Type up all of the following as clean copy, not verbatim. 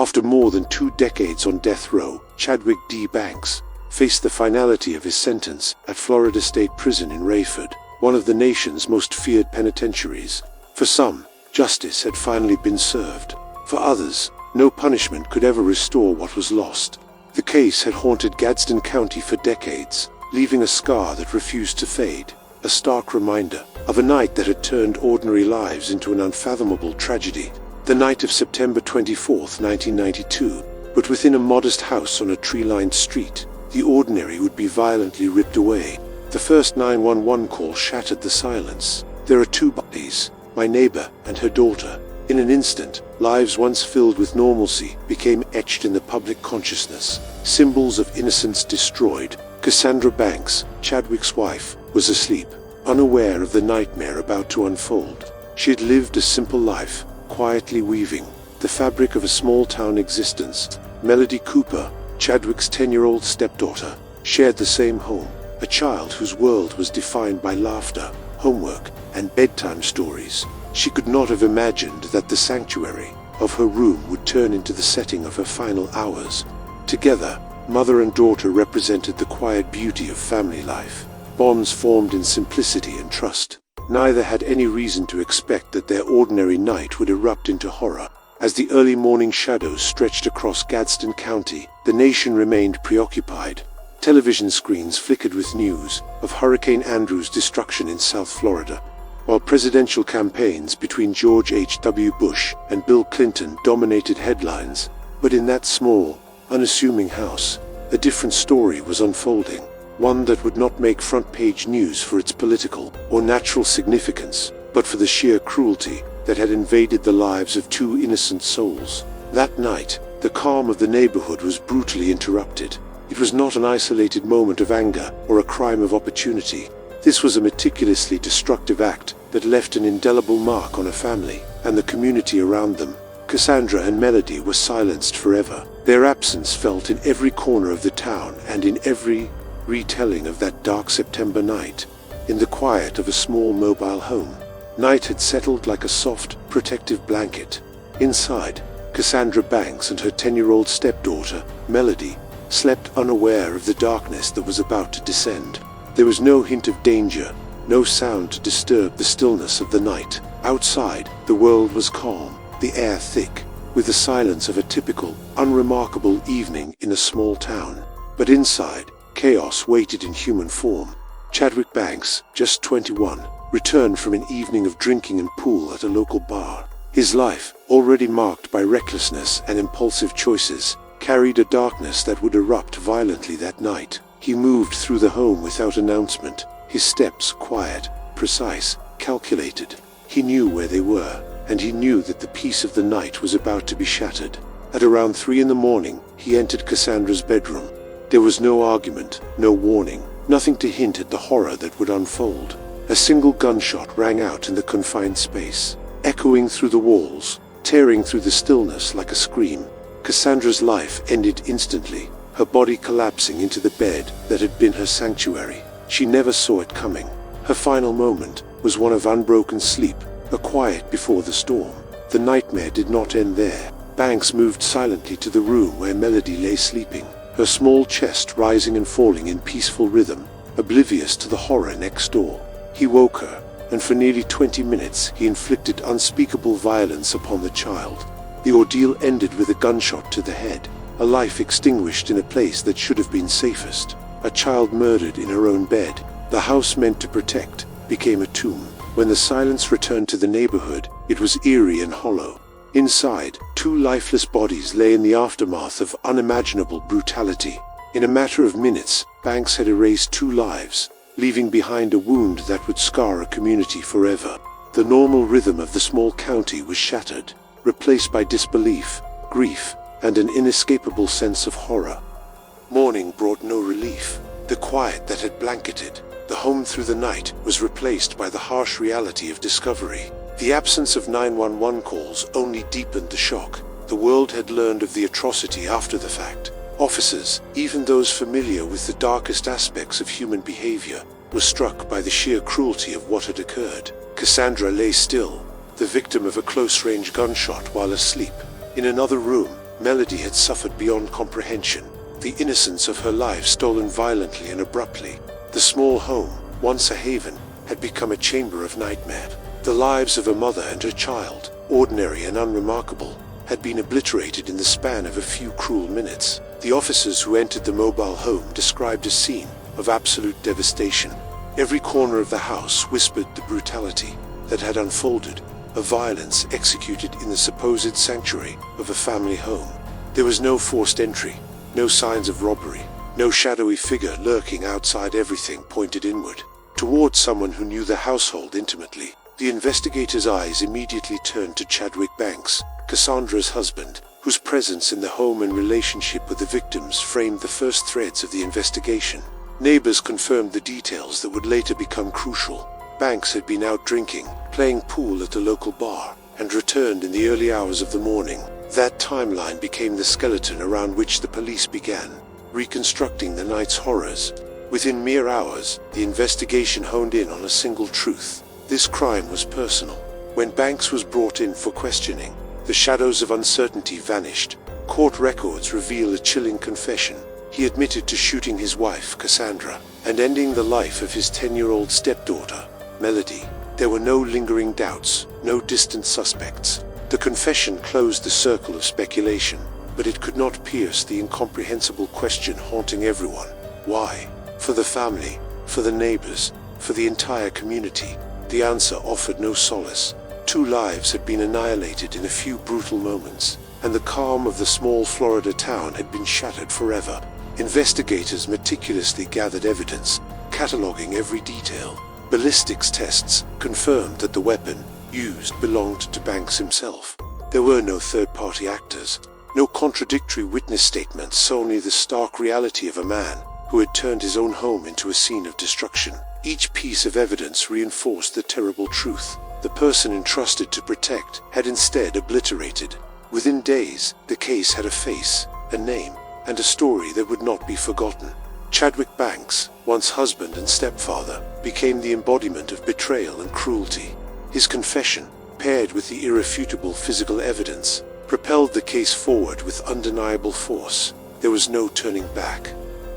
After more than 2 decades on death row, Chadwick D. Banks faced the finality of his sentence at Florida State Prison in Raiford, one of the nation's most feared penitentiaries. For some, justice had finally been served. For others, no punishment could ever restore what was lost. The case had haunted Gadsden County for decades, leaving a scar that refused to fade, a stark reminder of a night that had turned ordinary lives into an unfathomable tragedy. The night of September 24, 1992, but within a modest house on a tree-lined street, the ordinary would be violently ripped away. The first 911 call shattered the silence. There are 2 bodies, my neighbor and her daughter. In an instant, lives once filled with normalcy became etched in the public consciousness. Symbols of innocence destroyed. Cassandra Banks, Chadwick's wife, was asleep, unaware of the nightmare about to unfold. She had lived a simple life, quietly weaving the fabric of a small-town existence. Melody Cooper, Chadwick's 10-year-old stepdaughter, shared the same home, a child whose world was defined by laughter, homework, and bedtime stories. She could not have imagined that the sanctuary of her room would turn into the setting of her final hours. Together, mother and daughter represented the quiet beauty of family life, bonds formed in simplicity and trust. Neither had any reason to expect that their ordinary night would erupt into horror. As the early morning shadows stretched across Gadsden County, the nation remained preoccupied. Television screens flickered with news of Hurricane Andrew's destruction in South Florida, while presidential campaigns between George H.W. Bush and Bill Clinton dominated headlines. But in that small, unassuming house, a different story was unfolding. One that would not make front-page news for its political or natural significance, but for the sheer cruelty that had invaded the lives of 2 innocent souls. That night, the calm of the neighborhood was brutally interrupted. It was not an isolated moment of anger or a crime of opportunity. This was a meticulously destructive act that left an indelible mark on a family and the community around them. Cassandra and Melody were silenced forever, their absence felt in every corner of the town and in every retelling of that dark September night. In the quiet of a small mobile home, night had settled like a soft, protective blanket. Inside, Cassandra Banks and her 10-year-old stepdaughter, Melody, slept unaware of the darkness that was about to descend. There was no hint of danger, no sound to disturb the stillness of the night. Outside, the world was calm, the air thick, with the silence of a typical, unremarkable evening in a small town. But inside, chaos waited in human form. Chadwick Banks, just 21, returned from an evening of drinking and pool at a local bar. His life, already marked by recklessness and impulsive choices, carried a darkness that would erupt violently that night. He moved through the home without announcement, his steps quiet, precise, calculated. He knew where they were, and he knew that the peace of the night was about to be shattered. At around 3 in the morning, he entered Cassandra's bedroom. There was no argument, no warning, nothing to hint at the horror that would unfold. A single gunshot rang out in the confined space, echoing through the walls, tearing through the stillness like a scream. Cassandra's life ended instantly, her body collapsing into the bed that had been her sanctuary. She never saw it coming. Her final moment was one of unbroken sleep, a quiet before the storm. The nightmare did not end there. Banks moved silently to the room where Melody lay sleeping, her small chest rising and falling in peaceful rhythm, oblivious to the horror next door. He woke her, and for nearly 20 minutes he inflicted unspeakable violence upon the child. The ordeal ended with a gunshot to the head, a life extinguished in a place that should have been safest. A child murdered in her own bed. The house meant to protect became a tomb. When the silence returned to the neighborhood, it was eerie and hollow. Inside, 2 lifeless bodies lay in the aftermath of unimaginable brutality. In a matter of minutes, Banks had erased 2 lives, leaving behind a wound that would scar a community forever. The normal rhythm of the small county was shattered, replaced by disbelief, grief, and an inescapable sense of horror. Morning brought no relief. The quiet that had blanketed the home through the night was replaced by the harsh reality of discovery. The absence of 911 calls only deepened the shock. The world had learned of the atrocity after the fact. Officers, even those familiar with the darkest aspects of human behavior, were struck by the sheer cruelty of what had occurred. Cassandra lay still, the victim of a close-range gunshot while asleep. In another room, Melody had suffered beyond comprehension, the innocence of her life stolen violently and abruptly. The small home, once a haven, had become a chamber of nightmare. The lives of a mother and her child, ordinary and unremarkable, had been obliterated in the span of a few cruel minutes. The officers who entered the mobile home described a scene of absolute devastation. Every corner of the house whispered the brutality that had unfolded, a violence executed in the supposed sanctuary of a family home. There was no forced entry, no signs of robbery, no shadowy figure lurking outside. Everything pointed inward, toward someone who knew the household intimately. The investigators' eyes immediately turned to Chadwick Banks, Cassandra's husband, whose presence in the home and relationship with the victims framed the first threads of the investigation. Neighbors confirmed the details that would later become crucial. Banks had been out drinking, playing pool at the local bar, and returned in the early hours of the morning. That timeline became the skeleton around which the police began reconstructing the night's horrors. Within mere hours, the investigation honed in on a single truth. This crime was personal. When Banks was brought in for questioning, the shadows of uncertainty vanished. Court records reveal a chilling confession. He admitted to shooting his wife, Cassandra, and ending the life of his 10-year-old stepdaughter, Melody. There were no lingering doubts, no distant suspects. The confession closed the circle of speculation, but it could not pierce the incomprehensible question haunting everyone. Why? For the family, for the neighbors, for the entire community, the answer offered no solace. 2 lives had been annihilated in a few brutal moments, and the calm of the small Florida town had been shattered forever. Investigators meticulously gathered evidence, cataloging every detail. Ballistics tests confirmed that the weapon used belonged to Banks himself. There were no third-party actors, no contradictory witness statements, only the stark reality of a man who had turned his own home into a scene of destruction. Each piece of evidence reinforced the terrible truth. The person entrusted to protect had instead obliterated. Within days, the case had a face, a name, and a story that would not be forgotten. Chadwick Banks, once husband and stepfather, became the embodiment of betrayal and cruelty. His confession, paired with the irrefutable physical evidence, propelled the case forward with undeniable force. There was no turning back.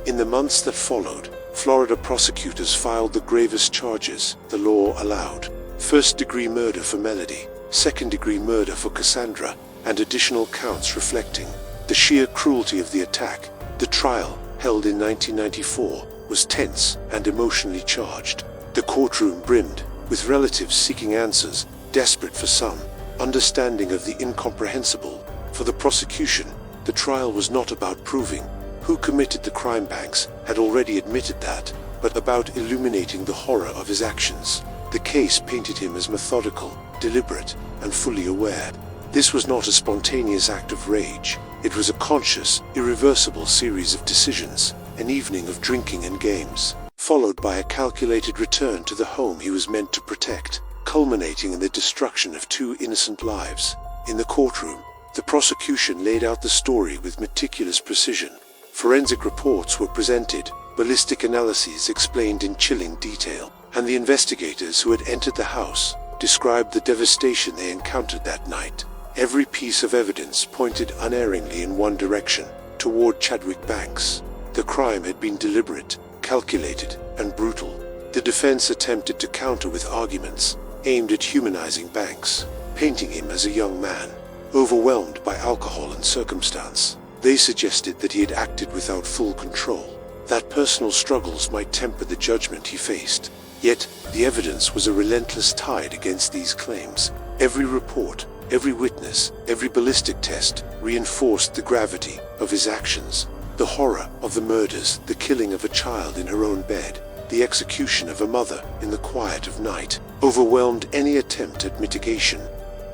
In the months that followed, Florida prosecutors filed the gravest charges the law allowed. First-degree murder for Melody, second-degree murder for Cassandra, and additional counts reflecting the sheer cruelty of the attack. The trial, held in 1994, was tense and emotionally charged. The courtroom brimmed with relatives seeking answers, desperate for some understanding of the incomprehensible. For the prosecution, the trial was not about proving who committed the crime. Banks had already admitted that, but about illuminating the horror of his actions. The case painted him as methodical, deliberate, and fully aware. This was not a spontaneous act of rage. It was a conscious, irreversible series of decisions, an evening of drinking and games, followed by a calculated return to the home he was meant to protect, culminating in the destruction of 2 innocent lives. In the courtroom, the prosecution laid out the story with meticulous precision. Forensic reports were presented, ballistic analyses explained in chilling detail, and the investigators who had entered the house described the devastation they encountered that night. Every piece of evidence pointed unerringly in one direction, toward Chadwick Banks. The crime had been deliberate, calculated, and brutal. The defense attempted to counter with arguments aimed at humanizing Banks, painting him as a young man, overwhelmed by alcohol and circumstance. They suggested that he had acted without full control, that personal struggles might temper the judgment he faced. Yet, the evidence was a relentless tide against these claims. Every report, every witness, every ballistic test reinforced the gravity of his actions. The horror of the murders, the killing of a child in her own bed, the execution of a mother in the quiet of night, overwhelmed any attempt at mitigation.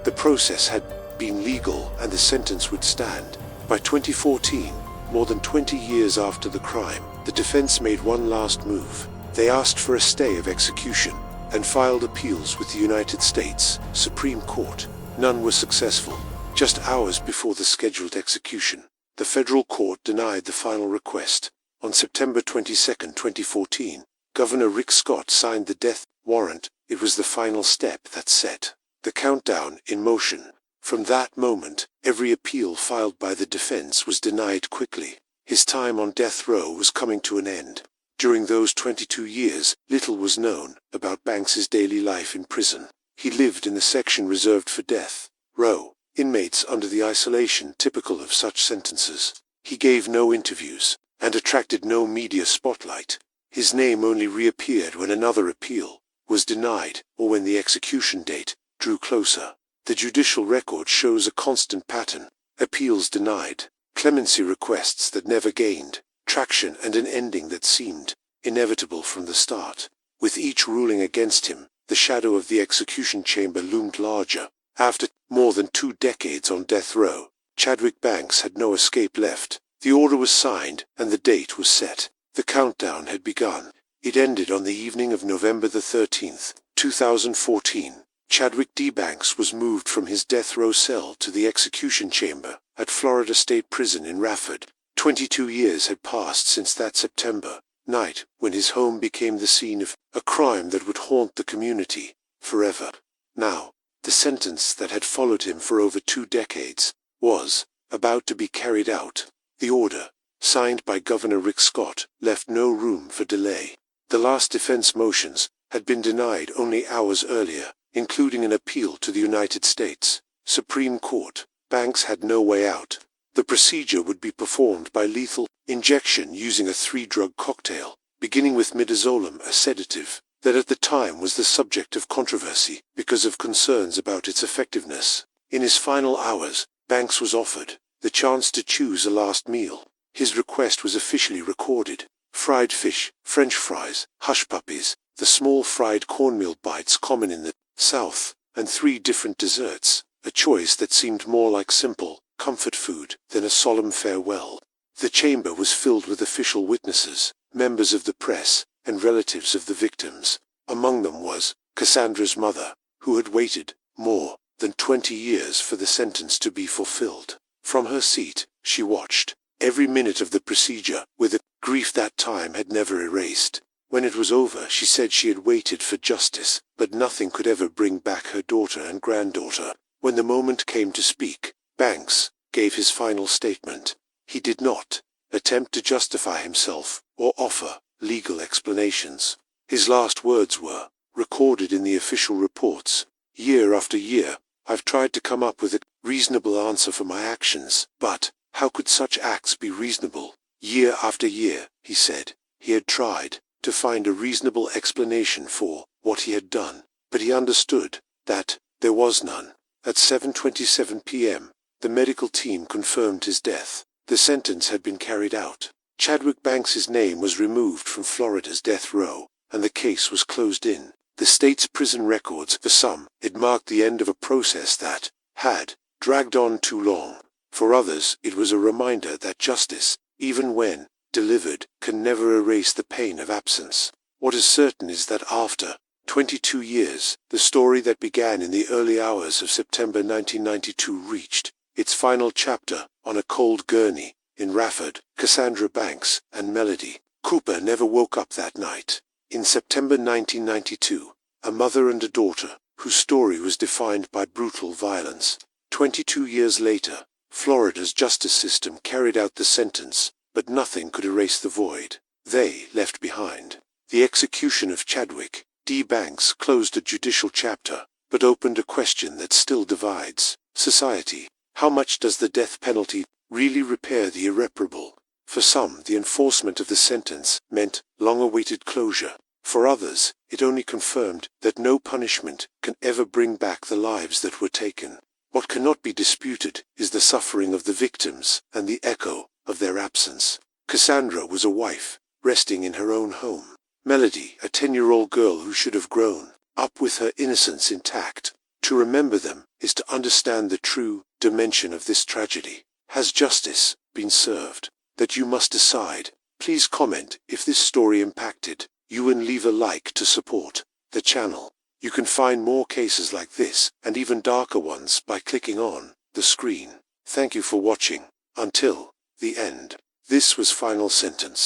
The process had been legal and the sentence would stand. By 2014, more than 20 years after the crime, the defense made one last move. They asked for a stay of execution and filed appeals with the United States Supreme Court. None were successful. Just hours before the scheduled execution, the federal court denied the final request. On September 22, 2014, Governor Rick Scott signed the death warrant. It was the final step that set the countdown in motion. From that moment, every appeal filed by the defense was denied quickly. His time on death row was coming to an end. During those 22 years, little was known about Banks's daily life in prison. He lived in the section reserved for death row inmates under the isolation typical of such sentences. He gave no interviews and attracted no media spotlight. His name only reappeared when another appeal was denied or when the execution date drew closer. The judicial record shows a constant pattern: appeals denied, clemency requests that never gained traction, and an ending that seemed inevitable from the start. With each ruling against him, the shadow of the execution chamber loomed larger. After more than 2 decades on death row, Chadwick Banks had no escape left. The order was signed, and the date was set. The countdown had begun. It ended on the evening of November the 13th, 2014. Chadwick D. Banks was moved from his death row cell to the execution chamber at Florida State Prison in Raiford. 22 years had passed since that September night when his home became the scene of a crime that would haunt the community forever. Now, the sentence that had followed him for over 2 decades was about to be carried out. The order, signed by Governor Rick Scott, left no room for delay. The last defense motions had been denied only hours earlier, including an appeal to the United States Supreme Court. Banks had no way out. The procedure would be performed by lethal injection using a 3-drug cocktail, beginning with midazolam, a sedative that at the time was the subject of controversy because of concerns about its effectiveness. In his final hours, Banks was offered the chance to choose a last meal. His request was officially recorded: fried fish, French fries, hush puppies, the small fried cornmeal bites common in the South, and 3 different desserts, a choice that seemed more like simple comfort food than a solemn farewell. The chamber was filled with official witnesses, members of the press, and relatives of the victims. Among them was Cassandra's mother, who had waited more than 20 years for the sentence to be fulfilled. From her seat, she watched every minute of the procedure with a grief that time had never erased. When it was over, she said she had waited for justice, but nothing could ever bring back her daughter and granddaughter. When the moment came to speak, Banks gave his final statement. He did not attempt to justify himself or offer legal explanations. His last words were recorded in the official reports. Year after year, I've tried to come up with a reasonable answer for my actions, but how could such acts be reasonable? Year after year, he said, he had tried to find a reasonable explanation for what he had done, but he understood that there was none. At 7:27 p.m., the medical team confirmed his death. The sentence had been carried out. Chadwick Banks's name was removed from Florida's death row, and the case was closed in the state's prison records. For some, it marked the end of a process that had dragged on too long. For others, it was a reminder that justice, even when delivered, can never erase the pain of absence. What is certain is that after 22 years, the story that began in the early hours of September 1992 reached its final chapter on a cold gurney in Raiford. Cassandra Banks and Melody Cooper never woke up that night. In September 1992, a mother and a daughter whose story was defined by brutal violence. 22 years later, Florida's justice system carried out the sentence, but nothing could erase the void they left behind. The execution of Chadwick D. Banks closed a judicial chapter, but opened a question that still divides society. How much does the death penalty really repair the irreparable? For some, the enforcement of the sentence meant long-awaited closure. For others, it only confirmed that no punishment can ever bring back the lives that were taken. What cannot be disputed is the suffering of the victims and the echo of their absence. Cassandra was a wife, resting in her own home. Melody, a 10-year-old girl who should have grown up with her innocence intact. To remember them is to understand the true dimension of this tragedy. Has justice been served? That you must decide. Please comment if this story impacted you and leave a like to support the channel. You can find more cases like this and even darker ones by clicking on the screen. Thank you for watching until the end. This was Final Sentence.